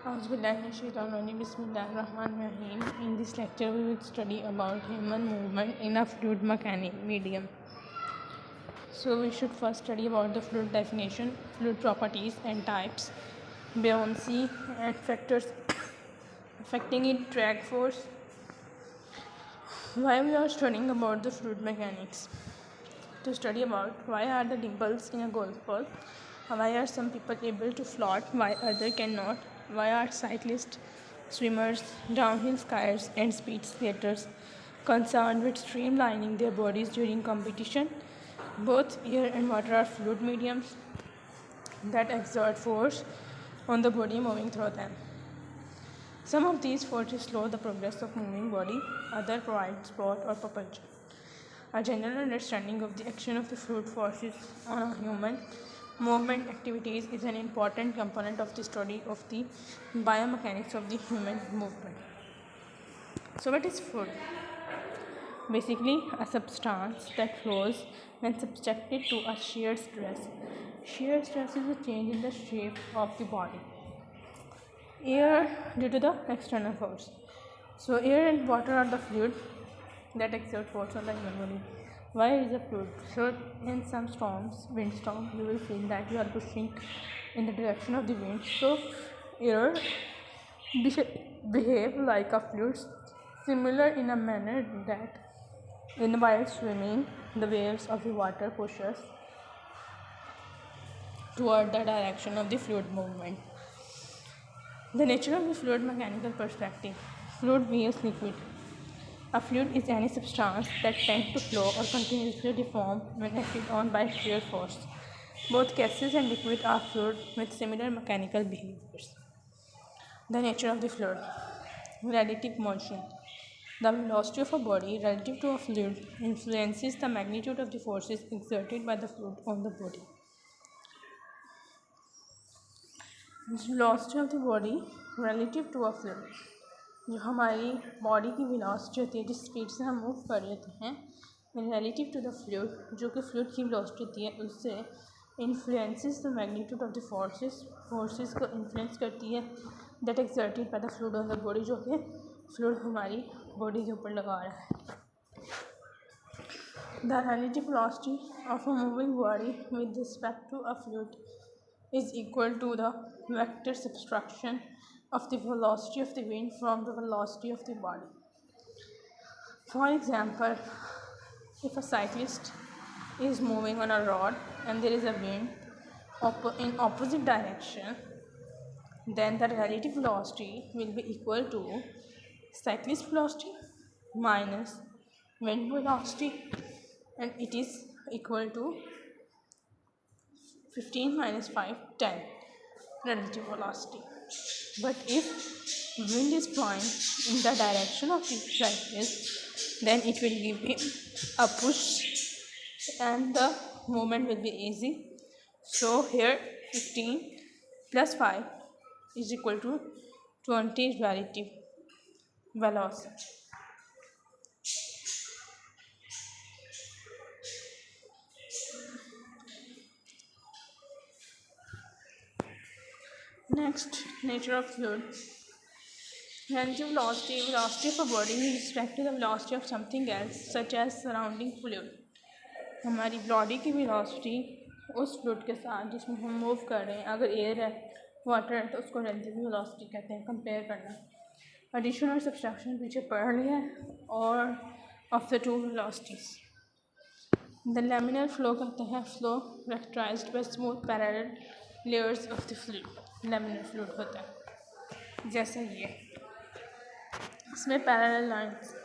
Bismillahirrahmanirrahim. In this lecture, we will study about human movement in a fluid mechanic medium. So, we should first study about the fluid definition, fluid properties and types, buoyancy and factors affecting it, drag force. Why we are studying about the fluid mechanics? To study about why are the dimples in a golf ball, why are some people able to float, why others cannot, why are cyclists, swimmers, downhill skiers, and speed skaters concerned with streamlining their bodies during competition. Both air and water are fluid mediums that exert force on the body moving through them. Some of these forces slow the progress of moving body, others provide support or propulsion. A general understanding of the action of the fluid forces on a human movement activities is an important component of the study of the biomechanics of the human movement. So, what is fluid? Basically, a substance that flows when subjected to a shear stress. Shear stress is a change in the shape of the body. Air due to the external force. So, air and water are the fluid that exert force on the human body. Why is a fluid? So, in some storms, windstorm, you will feel that you are pushing in the direction of the wind. So, air behave like a fluid, similar in a manner that while swimming, the waves of the water push us toward the direction of the fluid movement. The nature of the fluid mechanical perspective. Fluid means liquid. A fluid is any substance that tends to flow or continuously deform when acted on by shear force. Both gases and liquid are fluid with similar mechanical behaviors. The nature of the fluid. Relative motion. The velocity of a body relative to a fluid influences the magnitude of the forces exerted by the fluid on the body. Velocity of the body relative to a fluid. जो हमारी body की velocity होती है, जिस speed से हम move कर लेते हैं, रिलेटिव टू द फ्लूइड, जो कि फ्लूइड की वेलोसिटी होती है, उससे influences the magnitude of the forces को इन्फ्लुएंस करती है that exerted by the fluid on the body, जो कि फ्लूइड हमारी बॉडी के ऊपर लगा रहा है. The relative velocity of a moving body with respect to a fluid is equal to the vector subtraction of the velocity of the wind from the velocity of the body. For example, if a cyclist is moving on a road and there is a wind in opposite direction, then the relative velocity will be equal to cyclist velocity minus wind velocity, and it is equal to 15 minus 5, 10 relative velocity. But if wind is blowing in the direction of the cyclist, then it will give him a push and the movement will be easy. So here 15 plus 5 is equal to 20 relative velocity. Next, nature of fluid. Relative velocity of a body with respect to the velocity of something else, such as surrounding fluid. हमारी body की velocity उस fluid के साथ जिसमें हम move कर रहे हैं, अगर एयर है, वाटर है, तो उसको रिलेटिव वेलोसिटी कहते हैं. कंपेयर करना. एडिशन और सब्सट्रैक्शन पीछे पढ़ लिया है, और of the two velocities. The laminar flow कहते हैं flow characterized by smooth parallel layers of the fluid. Laminar fluid होता है जैसे ये, इसमें पैरेलल लाइंस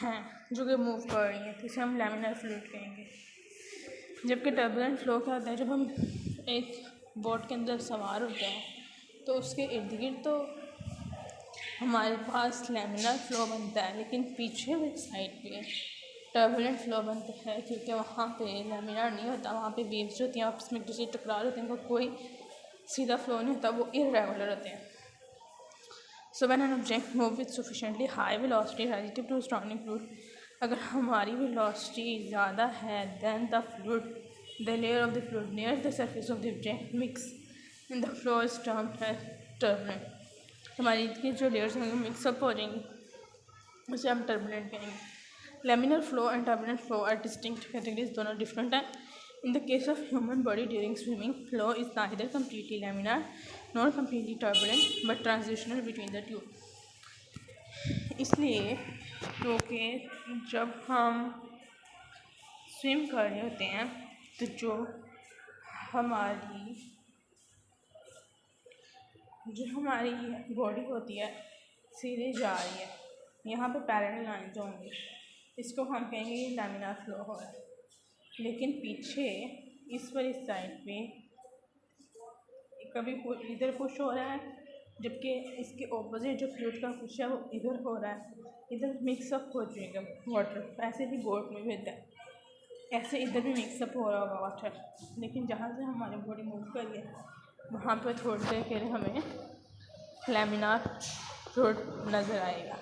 हैं जो कि मूव कर रही हैं, तो इसे हम लैमिनर फ्लूइड कहेंगे. जबकि टर्बुलेंट फ्लो क्या होता है, जब हम एक बोट के अंदर सवार होते हैं तो उसके इर्द गिर्द तो हमारे पास लैमिनर फ्लो बनता है, लेकिन पीछे एक साइड पे टर्बुलेंट फ्लो बनता है, क्योंकि वहाँ पे लैमिनर नहीं होता, वहाँ पे वेव्स जो होती हैं आपस में एक दूसरे टकरा होते हैं, उनका कोई सीधा फ्लो नहीं होता, वो इरेगुलर होते हैं. So when an object moves with sufficiently high velocity relative to surrounding fluid, अगर हमारी velocity ज़्यादा है then the layer of the fluid near the surface of the object mix and the flow is termed as turbulent. हमारी की जो layers होंगी mix up हो जाएंगी, उसे हम टर्बुलेंट कहेंगे। Laminar flow and turbulent flow are distinct categories, दोनों डिफरेंट हैं। In the case of human body during swimming, flow is neither completely laminar nor completely turbulent but transitional between the two. इसलिए क्योंकि जब हम swim कर रहे होते हैं तो जो हमारी बॉडी होती है सीधे जा रही है, यहाँ पे पैरेलल लाइन्स होंगी, इसको हम कहेंगे ये लैमिनार फ्लो हो रहा है। लेकिन पीछे इस साइड पे कभी इधर पुश हो रहा है, जबकि इसके ऑपोजिट जो फ्लूइड का पुश है वो इधर हो रहा है, इधर मिक्सअप हो जाएगा वाटर। ऐसे भी बोट में भी होता है, ऐसे इधर भी मिक्सअप हो रहा होगा वाटर। लेकिन जहाँ से हमारी बॉडी मूव कर रही है वहाँ पर थोड़ी देर के लिए हमें लैमिनार फ्लूइड नज़र आएगा।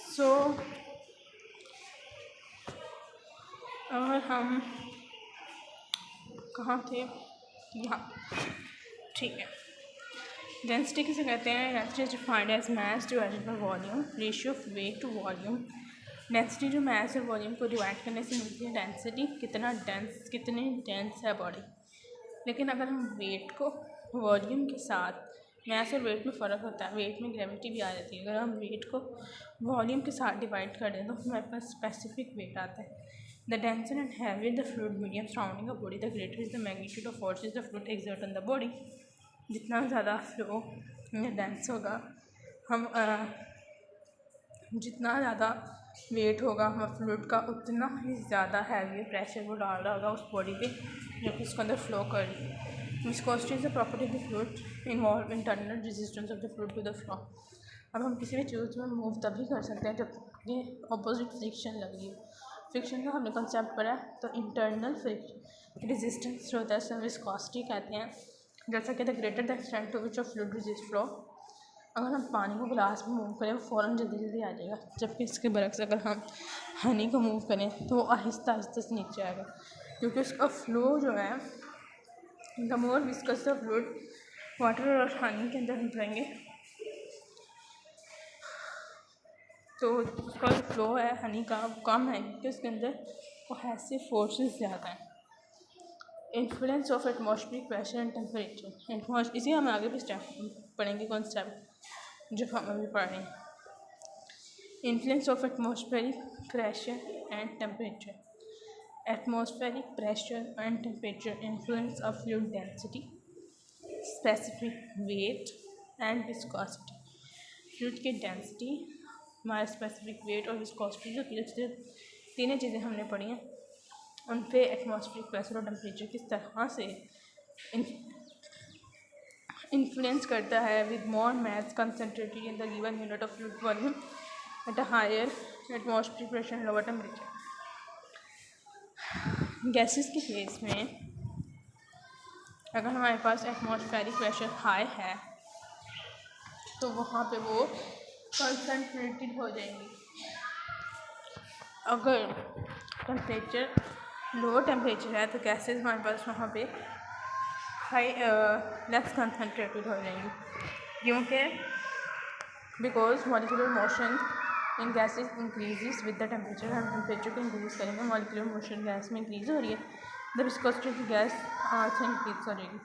सो अगर हम कहाँ थे, यहाँ, ठीक है। डेंसिटी किसे कहते हैं? Density is defined as mass divided by volume, ratio of weight to volume. Density जो मास और वॉल्यूम को डिवाइड करने से मिलती है डेंसिटी, कितनी डेंस है बॉडी। लेकिन अगर हम वेट को वॉल्यूम के साथ, मास और वेट में फ़र्क होता है, वेट में ग्रेविटी भी आ जाती है, अगर हम वेट को वॉल्यूम के साथ डिवाइड कर दें तो हमारे पास स्पेसिफिक वेट आता है। The denser and heavier the fluid medium surrounding a body, the greater is the magnitude of forces the fluid exert on the body. जितना ज़्यादा फ्लो या डेंस होगा, जितना ज़्यादा वेट होगा हम फ्लूइड का, उतना ही ज़्यादा हैवी प्रेशर वो डाल रहा होगा उस बॉडी पे जो कि उसके अंदर फ्लो कर रही है। Viscosity is the property of the fluid involve internal resistance of the fluid to the flow. अब हम किसी भी चीज़ में मूव तभी कर सकते हैं जब ये अपोजिट फ्रिक्शन लगी हो। फ्रिक्शन का हमने कंसेप्ट पढ़ा है, तो इंटरनल रेजिस्टेंस जो होता है उसे विस्कोसिटी कहते हैं। जैसा कि the greater the extent to which of fluid resist flow, अगर हम पानी को गिलास में मूव करें वो फ़ौरन जल्दी जल्दी आ जाएगा, जबकि इसके बरक्स अगर हम हनी को मूव करें तो वो आहिस्ता आहिस्ता से नीचे आएगा, क्योंकि उसका फ्लो जो है, the more viscous the fluid, water और हनी के अंदर हम जाएंगे तो उसका जो फ्लो है हनी का वो कम है, क्योंकि उसके अंदर वो ऐसे फोर्सेस ज़्यादा हैं। Influence of atmospheric pressure and temperature, इसी हम आगे भी स्टेप पढ़ेंगे, कौन स्टेप जो हम अभी पढ़ रहे हैं। Influence of atmospheric pressure and temperature, atmospheric pressure and temperature influence of fluid density, specific wait and viscosity. Fluid की डेंसिटी, हमारा स्पेसिफिक वेट और विस्कोसिटी, जो तीनों चीज़ें हमने पढ़ी हैं, उन पे एटमॉस्फेरिक प्रेशर और टेम्परेचर किस तरह से इन्फ्लुएंस करता है। With more mass concentrated in the given unit of fluid volume at a higher atmospheric pressure and lower temperature. Gases के केस में अगर हमारे पास एटमॉस्फेरिक प्रेशर हाई है तो वहाँ पे वो कंसनट्रेटेड हो जाएंगी। अगर टेम्परेचर लो टेम्परेचर है तो गैसेस हमारे पास वहाँ पे हाई लेस कंसनट्रेटेड हो जाएंगी, क्योंकि because molecular motion in gases increases with the temperature. हम टेम्परेचर को इंक्रीज करेंगे, मॉलिक्यूलर मोशन गैस में इंक्रीज हो रही है, द विस्कोसिटी ऑफ गैस से इंक्रीज हो जाएगी,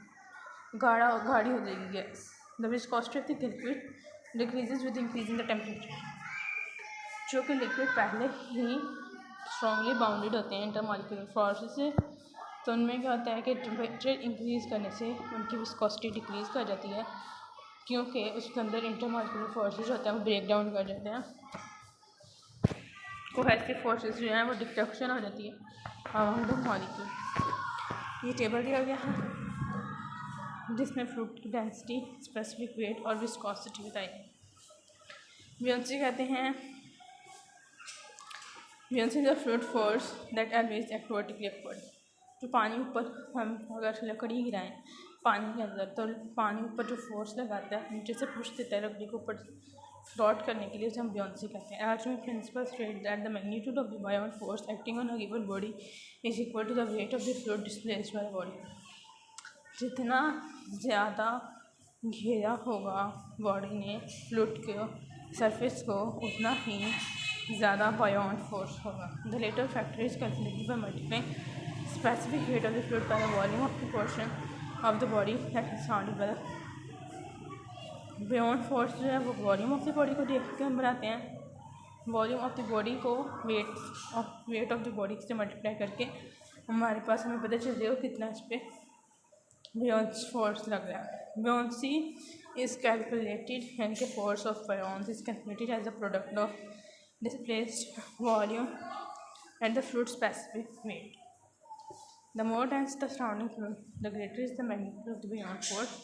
गाढ़ी हो जाएगी gas. The viscosity of the liquid decreases with increase in the temperature. जो कि लिक्विड पहले ही स्ट्रॉन्गली बाउंडेड होते हैं इंटरमॉलिक्यूलर फोर्सेस से, तो उनमें क्या होता है कि टेम्परेचर इंक्रीज़ करने से उनकी विस्कोसिटी डिक्रीज़ कर जाती है, क्योंकि उसके अंदर इंटरमॉलिक्यूलर फोर्सेस होते हैं वो ब्रेक डाउन कर जाते हैं, कोहेसिव फोर्सेस जो हैं वो डिस्ट्रक्शन हो जाती है अराउंड द मॉलिक्यूल। ये टेबल दिया गया है जिसमें फ्लूइड की डेंसिटी, स्पेसिफिक वेट और विस्कोसिटी बताई। ब्योंसी कहते हैं, buoyancy is a fluid force that always act vertically upward. जो पानी ऊपर, हम अगर लकड़ी गिराएं पानी के अंदर तो पानी ऊपर जो फोर्स लगाता है नीचे से पुश देता है लकड़ी को ऊपर फ्लोट करने के लिए, उसे हम ब्योंसी कहते हैं। Archimedes principle state that the magnitude of the buoyant force acting on a given body is equal to the weight of the fluid displaced by the body. जितना ज़्यादा घेरा होगा बॉडी ने फ्लूइड के सरफेस को, उतना ही ज़्यादा बायोंट फोर्स होगा. The latter factor is calculated by multiplying specific weight of the fluid by the volume of the portion of the body that is surrounded by the buoyant force. जो है वो volume of the body को देख के हम बनाते हैं. Volume of the body को वेट ऑफ द बॉडी से मल्टीप्लाई करके हमारे पास हमें पता चल जाएगा कितना इस पर बायोंट फोर्स लग रहा है. Buoyancy is calculated and the force of ions is calculated as a product of displaced volume and the fluid specific weight. The more dense the surrounding fluid, the greater is the magnitude of the buoyant force.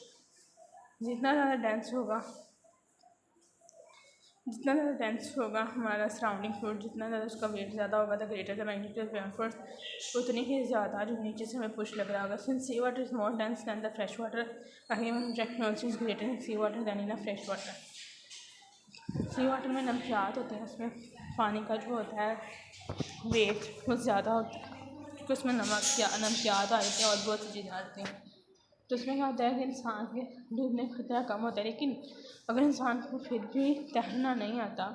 जितना ज़्यादा dense होगा हमारा surrounding fluid, जितना ज़्यादा उसका weight ज़्यादा होगा, the greater the magnitude of buoyant force, उतनी ही ज़्यादा जो नीचे से हमें पुश लग रहा होगा. Since sea water is more dense than the fresh water, again object also is greater in sea water than in a fresh water. Sea water में नमकियात होते हैं, उसमें पानी का जो होता है वेट वो ज़्यादा होता है क्योंकि उसमें नमकियात आ जाते हैं और बहुत सी चीज़ें आ जाती हैं. तो उसमें क्या होता है कि इंसान के डूबने का खतरा कम होता है. लेकिन अगर इंसान को फिर भी तैरना नहीं आता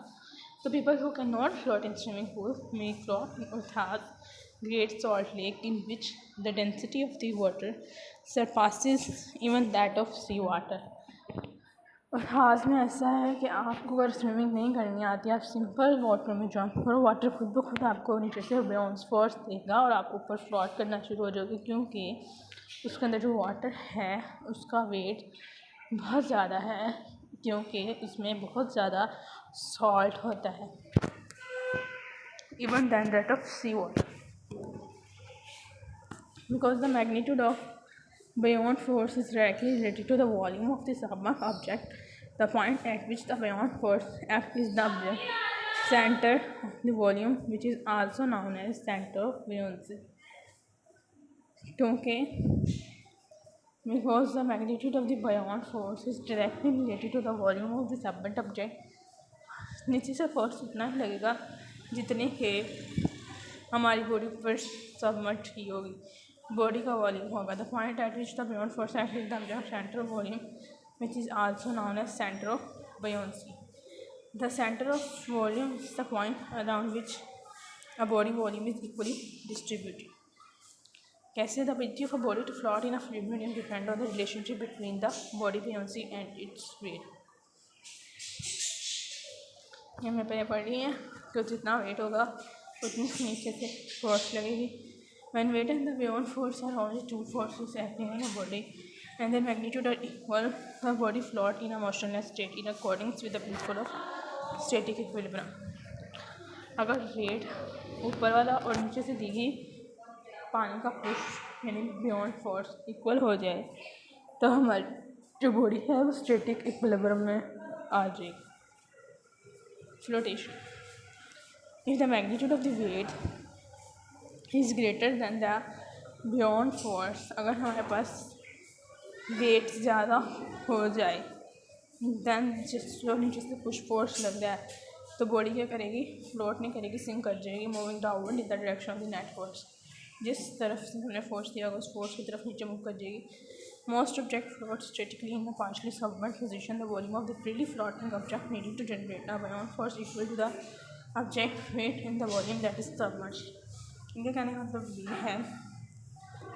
तो people who can not float in swimming pool may float अर्थात Great Salt Lake in which the density of the water surpasses even that of sea water. और हाथ में ऐसा है कि आपको अगर स्विमिंग नहीं करनी आती, आप सिंपल वाटर में जंप करो, वाटर खुद ब खुद आपको नीचे से बायोंट फोर्स देगा और आप ऊपर फ्लोट करना शुरू हो जाओगे, क्योंकि उसके अंदर जो वाटर है उसका वेट बहुत ज़्यादा है, क्योंकि इसमें बहुत ज़्यादा सॉल्ट होता है even than that of sea water. Because the magnitude of buoyant force is directly related to the volume of the submerged object. The point at which the buoyant force acts is the center of the volume, which is also known as center of buoyancy. Because the magnitude of the buoyant force is directly related to the volume of the submerged object, नीचे से force उतना ही लगेगा जितने के हमारी body पर submerge की होगी, बॉडी का वॉल्यूम होगा. The point at which the buoyant force act is the centre of volume which is also known as centre of buoyancy. The centre of volume is the point around which a body volume is equally distributed. कैसे? The ability of a body to float in a fluid medium depend on the relationship between the body buoyancy and its weight. ये हमें पहले पढ़ रही है कि जितना wait होगा उतनी नीचे से फोर्स लगेगी. When weight and the buoyant force are only two forces acting on a body and their magnitude are equal, the body float in a motionless state in accordance with the principle of static equilibrium. अगर wait ऊपर वाला और नीचे से दी गई पानी का push यानी buoyant फोर्स इक्वल हो जाए तो हमारी जो बॉडी है वो स्टैटिक इक्विलिब्रियम में आ जाएगी. Flotation. If the magnitude of the weight is greater than the buoyant force, अगर हमारे पास वेट ज़्यादा हो जाए दैन जो नीचे से पुश फोर्स लग रहा है तो बॉडी क्या करेगी? फ्लोट नहीं करेगी, सिंक कर जाएगी, moving downward in the direction of the net force. जिस तरफ से हमने फोर्स दिया होगा उस फोर्स की तरफ नीचे मूव कर जाएगी. Most object float statically in the partially submerged position. The volume of the freely floating object needed to generate a buoyant force equal to the object weight in the volume that is submerged. इनके कहने का मतलब ये है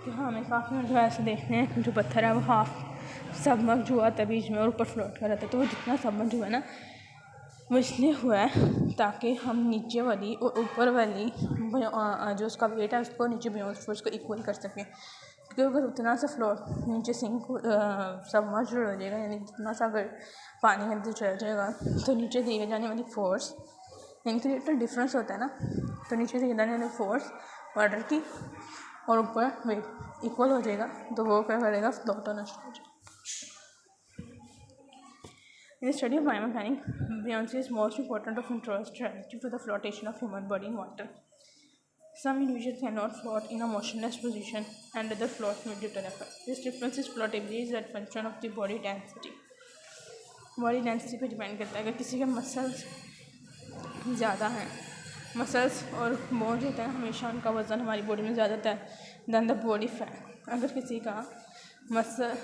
कि हमें काफ़ी मतलब ऐसे देखते हैं जो पत्थर है वो हाफ सबमर्ज हुआ था बीच में और ऊपर फ्लोट कर रहा था. तो वो जितना सबमर्ज हुआ है ना वो इसलिए हुआ है ताकि हम नीचे वाली और ऊपर वाली जो उसका वेट है उसको नीचे बायोंट फोर्स को इक्वल कर सकें. क्योंकि अगर उतना सा फ्लोट नीचे सिंक सबमर्ज हो जाएगा यानी जितना सा अगर पानी के अंदर चल जाएगा तो नीचे दी जाने वाली फोर्स इनके लिटल डिफरेंस होता है ना, तो नीचे से जाने वाली फोर्स वाटर की और ऊपर वेट इक्वल हो जाएगा तो वो क्या करेगा? फ्लोट होना शुरू हो जाएगा. In the study of biomechanics, buoyancy is most important of interest relative to the flotation of human body in water. Some individuals cannot float in a motionless position and others float due to effort. This difference is floatability is a function of the body density. Body density पे depend करता है. अगर किसी के muscles ज़्यादा हैं, muscles और bones होते हैं हमेशा उनका वज़न हमारी बॉडी में ज़्यादा होता है दैन द बॉडी फैट. अगर किसी का muscle.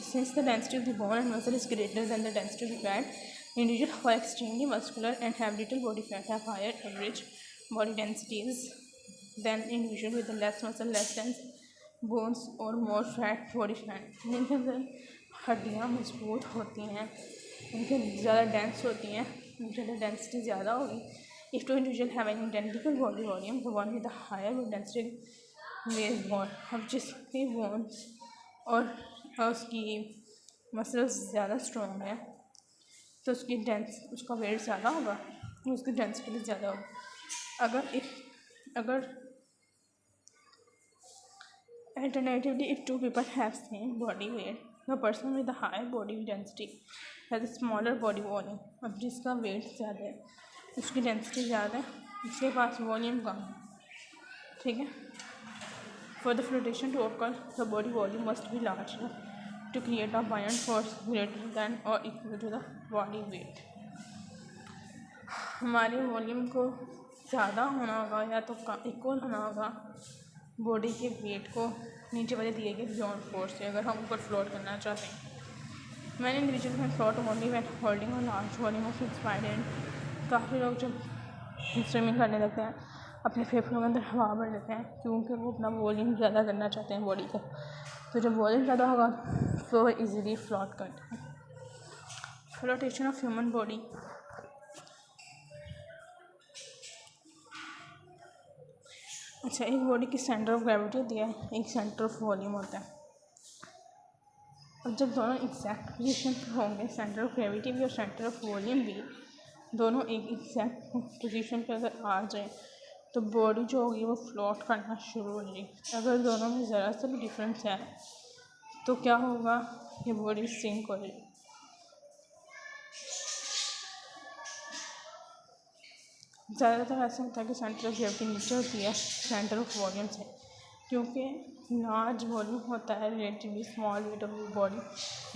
Since the density of the bone and muscle is greater than the density of the fat, individuals who are extremely muscular and have little body fat have higher average body densities than individuals with less muscle, less dense bones और more fat body fat. जिनके अंदर हड्डियाँ मजबूत होती हैं, उनके ज़्यादा dense होती हैं, उनकी डेंसिटी ज़्यादा होगी. If two individuals have an identical body volume, the one with the higher density weighs more. अब जिसकी bones और उसकी मसल्स ज़्यादा स्ट्रॉन्ग है तो उसका वेट ज़्यादा होगा, उसकी डेंसिटी भी ज़्यादा होगी. अगर alternatively, if two people have same body weight, the person with the higher body density has a smaller body volume. अब जिसका वेट ज़्यादा है उसकी डेंसिटी ज़्यादा है, उसके पास वॉल्यूम कम है. ठीक है. For the flotation to occur, the body volume must be large enough to create a buoyant force greater than or equal to the body weight. हमारे वॉल्यूम को ज़्यादा होना होगा या तो इक्वल होना होगा बॉडी के वेट को नीचे वाले दिए गए बियॉन्ड फोर्स से, अगर हम ऊपर फ्लोट करना चाहते हैं. मैंने इंडिविजुअल में float only when holding a large volume of inspired. काफ़ी लोग जब स्विमिंग करने लगते हैं अपने फेफड़ों के अंदर हवा भर लेते हैं क्योंकि वो अपना वॉल्यूम ज़्यादा करना चाहते हैं बॉडी का. तो जब वॉल्यूम ज़्यादा होगा तो वो ईज़िली फ्लोट करते हैं. Flotation of human body. अच्छा, एक बॉडी की सेंटर ऑफ ग्रेविटी होती है, एक सेंटर ऑफ वॉल्यूम होता है. अब जब दोनों एग्जैक्ट पोजीशन पर होंगे, सेंटर ऑफ ग्रेविटी भी और सेंटर ऑफ वॉल्यूम भी दोनों एक एग्जैक्ट पोजीशन पर अगर आ जाए तो बॉडी जो होगी वो फ्लोट करना शुरू हो जाएगी. अगर दोनों में ज़रा सा भी डिफरेंस है तो क्या होगा, ये बॉडी सिंक हो जाएगी. ज़्यादातर ऐसा होता है कि सेंटर ऑफ ग्रेविटी नीचे होती है सेंटर ऑफ वॉल्यूम से, क्योंकि लार्ज वॉल्यूम होता है relatively small weight of body.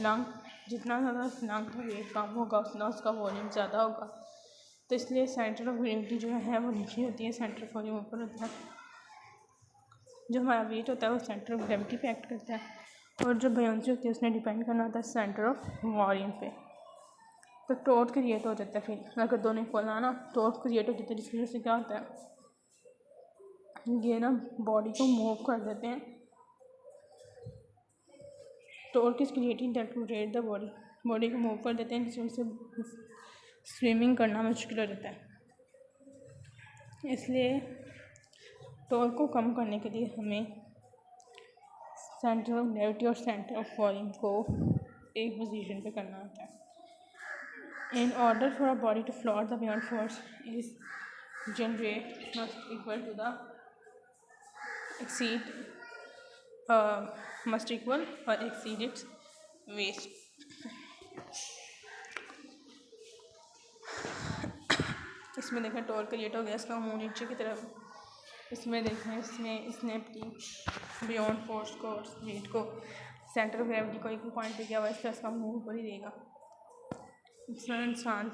Lung जितना ज़्यादा लंग का वेट कम होगा उतना उसका वॉल्यूम ज़्यादा होगा. तो इसलिए सेंटर ऑफ ग्रेविटी जो है वो नीचे होती है, सेंटर ऑफ वॉल्यूम ऊपर होता है. जो हमारा वेट होता है वो सेंटर ऑफ ग्रेविटी पे एक्ट करता है और जो बयान्सी होती है उसने डिपेंड करना होता है सेंटर ऑफ वॉल्यूम पे. तो टॉर्क क्रिएट हो जाता है. फिर अगर दोनों इक्वल आना टॉर्क क्रिएट हो जाता है, जिसकी वजह से क्या होता है, ये ना बॉडी को मूव कर देते हैं. Torque is creating that rotate the body को मूव कर देते हैं, जिसकी वजह से स्विमिंग करना मुश्किल हो जाता है. इसलिए टॉर्क को कम करने के लिए हमें सेंटर ऑफ ग्रेविटी और सेंटर ऑफ वॉल्यूम को एक पोजीशन पे करना होता है. In order for a body to float, the buoyant force is generate must equal or exceed its weight. इसमें देखें टॉर्क क्रिएट हो गया, इसका मुंह नीचे की तरफ. इसमें देखें इसने अपनी बियॉन्ड फोर्स को और वेट को सेंटर ऑफ ग्रेविटी को एक पॉइंट पे किया हुआ है, इसलिए इसका मुंह ऊपर ही देगा. इसमें इंसान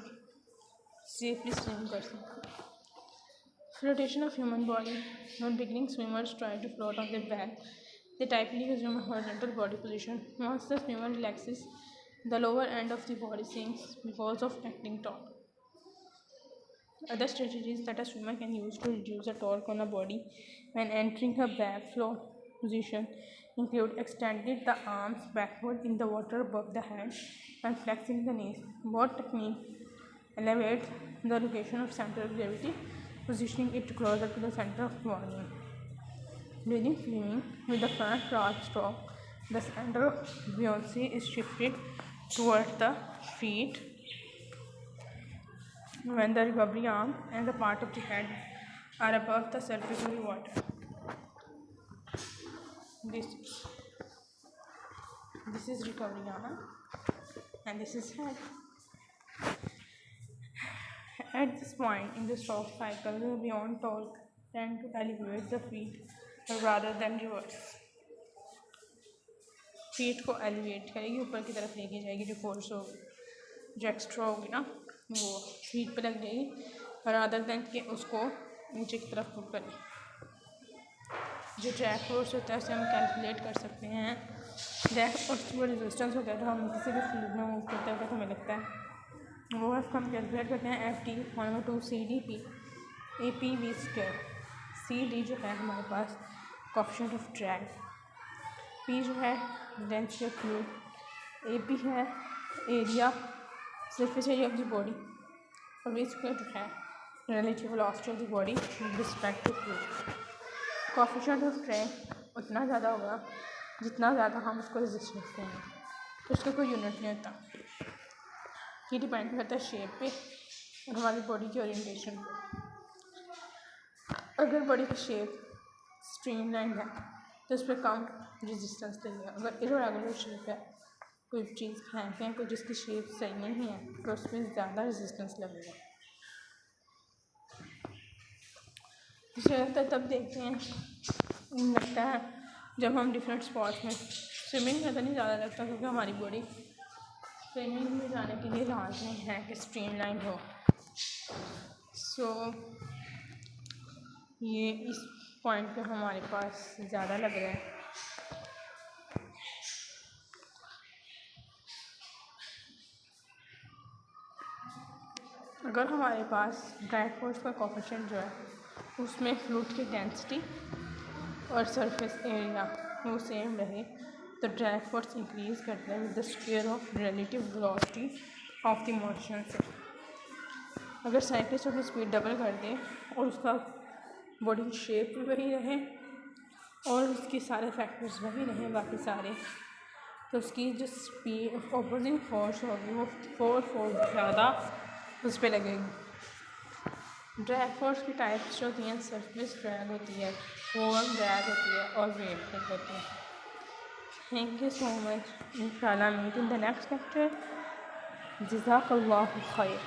सेफली स्विम कर सकता है. Flotation of human body. When beginning swimmers try to float on their back, they typically assume a horizontal body position. Once the swimmer relaxes, the lower end of the body sinks because of acting torque. Other strategies that a swimmer can use to reduce the torque on a body when entering a back float position include extending the arms backward in the water above the head and flexing the knees. Both techniques elevate the location of center of gravity, positioning it closer to the center of volume. During swimming with the front large stroke, the center of buoyancy is shifted towards the feet when the recovery arm and the part of the head are above the surface of the water. This is recovery arm and this is head. At this point in the stroke cycle, the buoyant torque tend to elevate the feet rather than reverse. Feet को elevate करेगी, ऊपर की तरफ लेके जाएगी. जो force होगी, जो एक्स्ट्रा होगी ना, वो फीट पे लग जाएगी रादर देन कि उसको नीचे की तरफ पुल करें. जो ड्रैग फोर्स होता है उसे हम कैलकुलेट कर सकते हैं ड्रैग फोर्स वो रेजिस्टेंस होता है जो हम किसी भी फ्लूइड में मूव करते हैं हमें लगता है। वो हम कैलकुलेट करते हैं Ft/2 CdP CD जो है हमारे पास कोएफिशिएंट ऑफ ड्रैग, P जो है डेंसिटी ऑफ फ्लूइड, AP है area surface area of the body और V स्क्वायर जो है relative velocity of the body with respect to fluid. Coefficient of drag उतना ज़्यादा होगा जितना ज़्यादा हम उसको रेजिस्टेंस देंगे, तो उसका कोई यूनिट नहीं होता। ये डिपेंड करता है शेप पे और हमारी बॉडी की ओरिएंटेशन पे। अगर बॉडी की शेप स्ट्रीमलाइन है तो उस पर कम रेजिस्टेंस देंगे। अगर इरेगुलर शेप है, कोई चीज़ फेंकते हैं कोई जिसकी शेप सही नहीं है तो उस पर ज़्यादा रेजिस्टेंस लगेगा। ज़्यादातर तब देखते हैं लगता है जब हम डिफरेंट स्पॉट्स में स्विमिंग में तो नहीं ज़्यादा लगता क्योंकि हमारी बॉडी स्विमिंग में जाने के लिए लाजमी है कि स्ट्रीमलाइन हो। सो ये इस पॉइंट पे हमारे पास ज़्यादा लग रहा है। अगर हमारे पास ड्रैग फोर्स का कोएफिशिएंट जो है उसमें फ्लूइड की डेंसिटी और सरफेस एरिया वो सेम रहे तो ड्रैग फोर्स इंक्रीज़ करता है with the square of relative velocity of the motion से। अगर साइक्लिस्ट अपनी स्पीड डबल कर दे और उसका बॉडी की शेप भी वही रहे और उसके सारे फैक्टर्स वही रहें बाकी सारे, तो उसकी जो स्पीड ऑपोजिंग फोर्स होगी वो 4 ज़्यादा उस पर लगेगी। ड्रैग फोर्स की टाइप्स जो होती हैं सरफेस ड्रैग होती है, फोर्म ड्रैग होती है और वेट ड्रैग होती है। Thank you so much. इंशाल्लाह meet in the next lecture. जज़ाकल्लाहु खैर।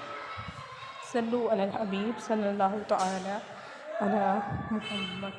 सल्लु अलल हबीब सल्लल्लाहु तआला अला मुहम्मद।